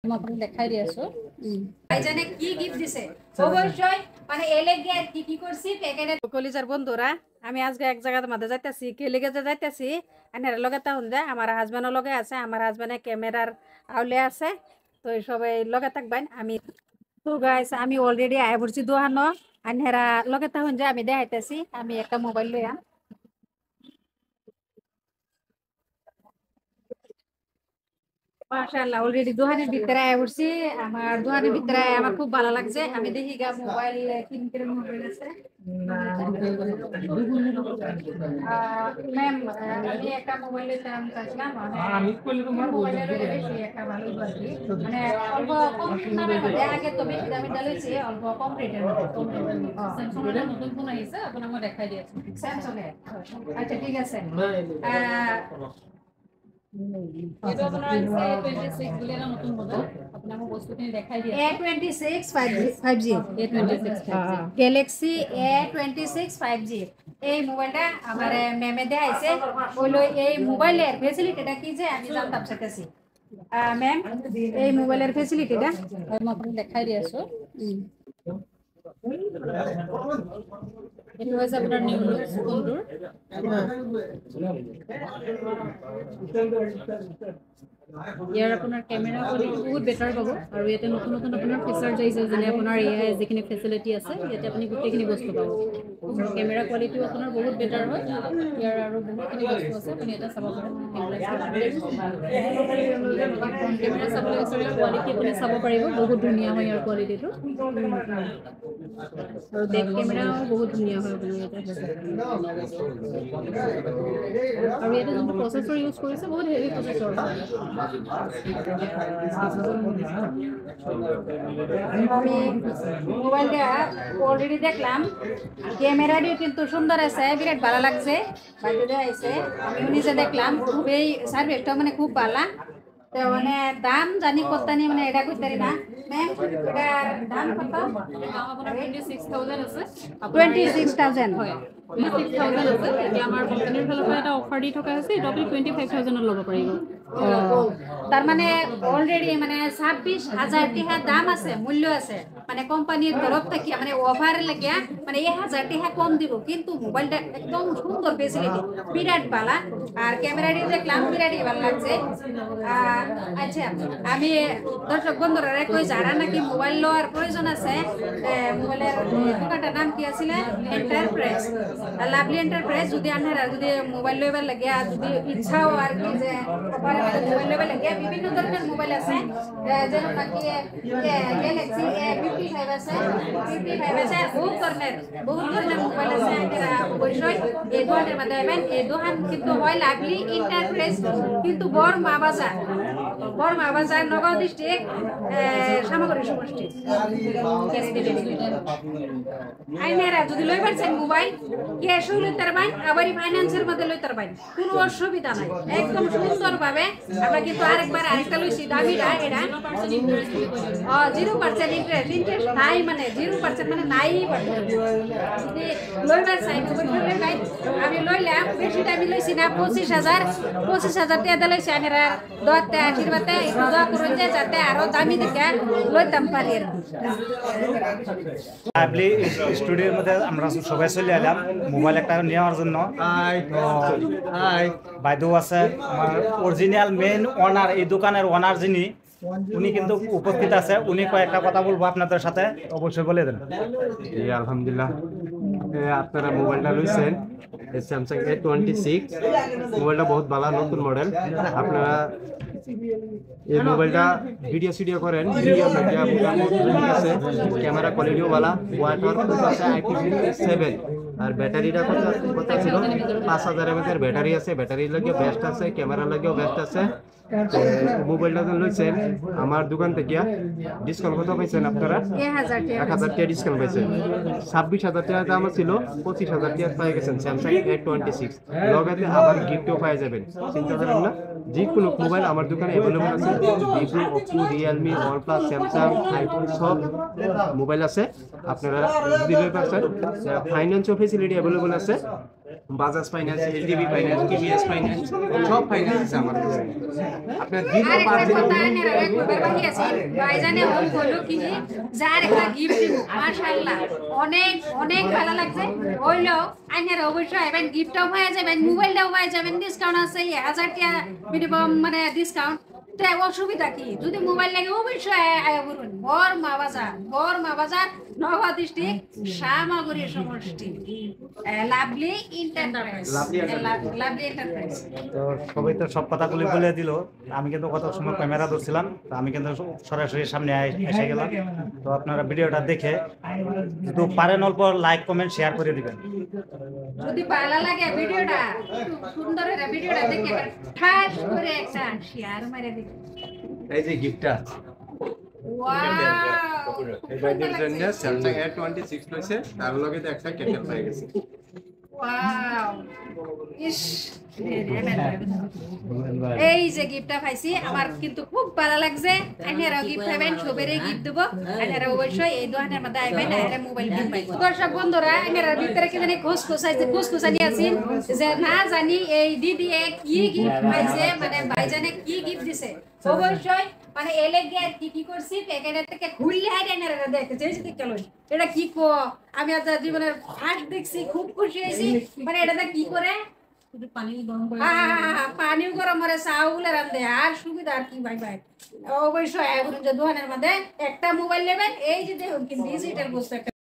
তোমাকে দেখাই দি আছো ভাইজানে কি গিফট দিছে অবশ্যই মানে এলেগে আর কি করছি কেকের কলিজার বন্ধুরা আমি আজকে এক জায়গার মধ্যে যাইতাছি কে লেগে যাইতাছি আনার লগে তাহুন যে আমার হাজবেন্ডের লগে আছে আমার হাজবেন্ডে ক্যামেরার আউলে আছে তো সবাই লগে থাকবেন আমি তো গাইস আমি অলরেডি আয় পড়ছি দোহানো আনহেরা লগে তাহুন যে আমি দেখাইতাছি আমি একটা মোবাইল লইয়া মাশাআল্লাহ অলরেডি দোকানের ভিতরে আয় পড়ছি আমার দোকানের ভিতরে আমার খুব ভালো লাগছে আমি দেখি গা মোবাইল কিনতে মোবাইল আছে ম্যাম আমি একটা মোবাইল নিতাম চাইছিলাম আমি কইলে তোমার মোবাইলের বেশি একটা ভালো বাকি মানে অল্প কম দামের মধ্যে আগে তো বেশি দামে ডালেছি অল্প কম রেটের মধ্যে স্যামসাং এর নতুন ফোন আইছে এখন আমরা দেখাই দিয়েছি স্যামসাং এর আচ্ছা ঠিক আছে এটা আপনারা A26 বলে না নতুন মডেল আপনারা বস্তুখিনি দেখাই দিয়েছি A26 5G A26 5G Galaxy A26 5G এই মোবাইলটা আমার ম্যামে দেখাইছে হলো এই মোবাইলের ফ্যাসিলিটিটা কি যে আমি জানতাম চাইতেছি ম্যাম এই মোবাইলের ফ্যাসিলিটিটা আমি আপনাদের দেখাই দিয়েছো It was about new looks contour. ইয়াৰ আপোনাৰ কেমেৰা কোৱালিটি বহুত বেটাৰ পাব আৰু ইয়াতে নতুন নতুন আপোনাৰ ফিচাৰ আহিছে যেনে আপোনাৰ AI যিখিনি ফেচিলিটি আছে ইয়াতে আপুনি গোটেইখিনি বস্তু পাব কেমেৰা কোৱালিটিও আপোনাৰ বহুত বেটাৰ হয় ইয়াৰ আৰু বহুতখিনি বস্তু আছে আপুনি এটা চাব পাৰে কেমেৰা চাবলৈ বিচাৰে কোৱালিটি আপুনি চাব পাৰিব বহুত ধুনীয়া হয় ইয়াৰ কোৱালিটিটো আৰু বেক কেমেৰাও বহুত ধুনীয়া হয় আপুনি এটা আৰু ইয়াতে যোনটো প্ৰচেছৰ ইউজ কৰিছে বহুত হেভি প্ৰচেছৰ হয় আমি মোবাইলটা অলরেডি দেখলাম ক্যামেরাটি কিন্তু সুন্দর আছে বিরাট ভালো লাগছে বাইরে আইছে আমি নিজে দেখলাম খুবই সার্ভিসটা মানে খুব ভালো তো মানে দাম জানি কতনি মানে এটা কইতারি না ম্যাম এটার দাম কত দাম আপনার 26000 আছে 26000 হয় 26000 আছে এটা আমার কোম্পানির ফালৰ পৰা এটা অফাৰ দি থকা আছে এটা 25000 ত ল'ব পাৰিব তার মানে অলরেডি মানে 26000 টাকা দাম আছে মূল্য আছে মানে কোম্পানির তরফ থেকে মানে অফার লাগিয়া মানে 1000 টাকা কম দিব কিন্তু মোবাইলটা একদম সুন্দর ফেসিলিটি বিরাট ভালো আর ক্যামেরাটি দেখলাম বিরাটই ভালো লাগছে আচ্ছা আমি দর্শক বন্ধুরা কই যারা নাকি মোবাইল লওয়ার প্রয়োজন আছে মোবাইলের দোকানটার নাম কি আছিল এন্টারপ্রাইজ লাভলি এন্টারপ্রাইজ যদি আপনারা যদি মোবাইল লইবার লাগিয়া যদি ইচ্ছাও আর কি যে মোবাইল লইবার লাগিয়া বিভিন্ন ধরনের মোবাইল আছে যেমন নাকি গ্যালাক্সি A55 আছে 55 আছে বহুত ধরনের মোবাইল আছে আপনারা অবশ্যই এই দোকানের মধ্যে আইবেন এই দোকান কিন্তু হয় লাভলি এন্টারপ্রাইজ কিন্তু বড়মা বাজার নগাঁও ডিস্ট্রিক্ট সামগ্রী সমষ্টি আইনারা যদি লইবার চান মোবাইল ক্যাশও লইতে পারবেন আবার ফাইন্যান্সের মধ্যে লইতে পারবেন কোনো অসুবিধা নাই একদম সুন্দরভাবে আমরা কিন্তু আরেকটা লইছি দামিটা এটা 0% ইন্টারেস্ট নাই মানে 0% মানে নাই যদি লইবার চাই আমি লইলাম বেশি টাইম লইছি না 25000 টাকা লইছি আইনারা দতে আশীর্বাদে একটু দোয়া করুন যে যাতে আরো দামি দেখে লইতাম পারি লাভলি স্টুডিওর মধ্যে আমরা সবাই চলে এলাম মোবাইল একটা নেওয়ার জন্য বাইদেউ আছে আমার অরিজিনাল মেইন ওনার এই দোকানের ওনার যিনি উনি কিন্তু উপস্থিত আছে উনি কয়েকটা কথা বলবো আপনাদের সাথে অবশ্যই বলে দেন আলহামদুলিল্লাহ আপনারা মোবাইলটা লইছেন স্যামসাং A26 মোবাইলটা বহুত ভালো নতুন মডেল আপনারা এই মোবাইলটা ভিডিও করেন ভিডিও আছে ক্যামেরা কোয়ালিটিও ভালো ওয়াটার আছে IP67 আর ব্যাটারিটা কত ছিল 5000 mAh এর ব্যাটারি আছে ব্যাটারি লাগে বেস্ট আছে ক্যামেরা লাগেও বেস্ট আছে মোবাইলটা লইছেন আমার দোকান থেকে ডিসকাউন্ট কত পাইছেন আপনারা 1000 টাকা ডিসকাউন্ট পাইছেন 26000 টাকা দাম ছিল 25000 টাকা পেয়ে গেছেন স্যামসাং A26 লগাতে আবার গিফটও পেয়ে যাবেন চিন্তা করেন না যে কোনো মোবাইল আমার দোকানে अवेलेबल আছে Vivo Oppo Realme OnePlus Samsung iPhone সব মোবাইল আছে আপনারা দিতে পারছেন ফাইন্যান্সিয়াল ফ্যাসিলিটি अवेलेबल আছে Bajaj finance, HDB finance, TVS finance, সব ফাইন্যান্স আছে আমার কাছে। আপনার দীর্ঘ আরেকটা 5 দিন কথা আইনারা একবার বাকি আছে ভাইজানে হোম হলো কি যার একটা গিফট দিব মাশাআল্লাহ অনেক অনেক ভালো লাগছে হইলো আইনারা অবশ্যই আইবেন গিফটও হয়ে যাবেন মোবাইলটাও হয়ে যাবেন ডিসকাউন্ট আছে 1000 টাকা মিনিমাম মানে ডিসকাউন্ট তে অসুবিধা কি যদি মোবাইল লাগে অবশ্যই আয়া বলুন বর্মা বাজার নওগাঁ ডিস্ট্রিক্ট সামাগুড়ি সমষ্টি লাভলি এন্টারপ্রাইজ লাভলি এন্টারপ্রাইজ তো সবাই তো সব কথাগুলি বলে দিল, আমি কিন্তু কত সময় ক্যামেরা ধরছিলাম, তো আমি কিন্তু সরাসরি সামনে এসে গেলাম। তো আপনারা ভিডিওটা দেখে যদি পারেন অল্প লাইক কমেন্ট শেয়ার করে দিবেন। যদি ভালো লাগে ভিডিওটা খুব সুন্দর করে ভিডিওটা দেখে ঠাস করে একটা শেয়ার মেরে দিবেন। এই যে গিফটটা ওয়াও এই ভাইদের জন্য স্যামসাং A26 লইছে, তার লগে তো একটা কেটেল হয়ে গেছে। ওয়াও ইস এই যে গিফটটা পাইছি আমার কিন্তু খুব ভালো লাগছে। আইনারাও গিফট পাবেন, সবেরই গিফট দেবো। আইনারা অবশ্যই এই দোকানের মধ্যে আইবেন, আইনারা মোবাইল গিফট পাইবেন। দর্শক বন্ধুরা আইনারার ভিতরে কি জানি খুসখুসানি আছেন যে না জানি এই দিদি কি গিফট পাইছে, মানে ভাইজানে কি গিফট দিছে। অবশ্যই মানে এলে গিয়ে কি কি করছি প্যাকেটের থেকে খুললে আইনারা দেখেছে এই যে কেন এটা কি কো আমি আজ জীবনের ফার্স্ট দেখছি, খুব খুশি হয়েছি। মানে এটাতে কি করে পানিও গরম করে চাউলে রান্ধে আর সুবিধা আর কি ভাই ভাই। অবশ্যই দোকানের মধ্যে একটা মোবাইল নেবেন, এই যে দেখুন ডিজিটাল বস্তু একটা